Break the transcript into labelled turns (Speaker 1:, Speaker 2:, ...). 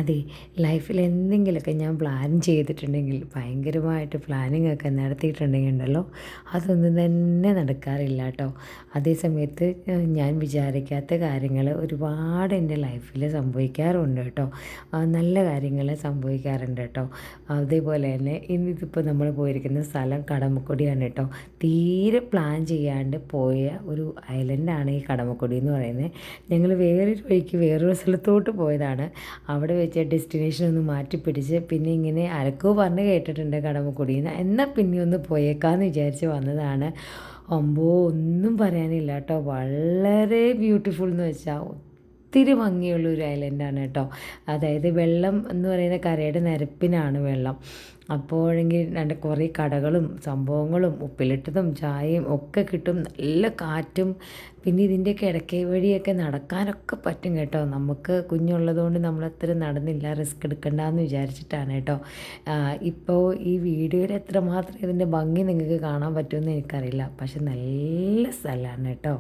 Speaker 1: അതെ, ലൈഫിൽ എന്തെങ്കിലുമൊക്കെ ഞാൻ പ്ലാൻ ചെയ്തിട്ടുണ്ടെങ്കിൽ ഭയങ്കരമായിട്ട് പ്ലാനിങ് ഒക്കെ നടത്തിയിട്ടുണ്ടെങ്കിൽ ഉണ്ടല്ലോ അതൊന്നും തന്നെ നടക്കാറില്ല കേട്ടോ. അതേ സമയത്ത് ഞാൻ വിചാരിക്കാത്ത കാര്യങ്ങൾ ഒരുപാട് എൻ്റെ ലൈഫിൽ സംഭവിക്കാറുണ്ട് കേട്ടോ. നല്ല കാര്യങ്ങൾ സംഭവിക്കാറുണ്ട് കേട്ടോ. അതേപോലെ തന്നെ ഇന്നിതിപ്പോൾ നമ്മൾ പോയിരിക്കുന്ന സ്ഥലം കടമക്കുടിയാണ് കേട്ടോ. തീരെ പ്ലാൻ ചെയ്യാണ്ട് പോയ ഒരു ഐലൻഡാണ് ഈ കടമക്കുടി എന്ന് പറയുന്നത്. ഞങ്ങൾ വേറൊരു വഴിക്ക് വേറൊരു സ്ഥലത്തോട്ട് പോയതാണ്. അവിടെ വെച്ച് ഡെസ്റ്റിനേഷൻ ഒന്ന് മാറ്റി പിടിച്ച് പിന്നെ ഇങ്ങനെ ആരൊക്കെയോ പറഞ്ഞ് കേട്ടിട്ടുണ്ട് കടമക്കുടിയിൽ നിന്ന്, എന്നാൽ പിന്നെ ഒന്ന് പോയേക്കാമെന്ന് വിചാരിച്ച് വന്നതാണ്. അമ്പോ ഒന്നും പറയാനില്ല കേട്ടോ. വളരെ ബ്യൂട്ടിഫുൾ എന്ന് വെച്ചാൽ ഒത്തിരി ഭംഗിയുള്ള ഒരു ഐലൻഡാണ് കേട്ടോ. അതായത് വെള്ളം എന്ന് പറയുന്ന കരയുടെ നിരപ്പിനാണ് വെള്ളം. അപ്പോഴെങ്കിൽ രണ്ട് കുറേ കടകളും സംഭവങ്ങളും ഉപ്പിലിട്ടതും ചായയും ഒക്കെ കിട്ടും. നല്ല കാറ്റും പിന്നെ ഇതിൻ്റെയൊക്കെ ഇടയ്ക്ക് വഴിയൊക്കെ നടക്കാനൊക്കെ പറ്റും കേട്ടോ. നമുക്ക് കുഞ്ഞുള്ളതുകൊണ്ട് നമ്മളത്ര നടന്നില്ല, റിസ്ക് എടുക്കണ്ടെന്ന് വിചാരിച്ചിട്ടാണ് കേട്ടോ. ഇപ്പോൾ ഈ വീഡിയോയിൽ എത്രമാത്രം ഇതിൻ്റെ ഭംഗി നിങ്ങൾക്ക് കാണാൻ പറ്റുമെന്ന് എനിക്കറിയില്ല, പക്ഷെ നല്ല സ്ഥലമാണ് കേട്ടോ.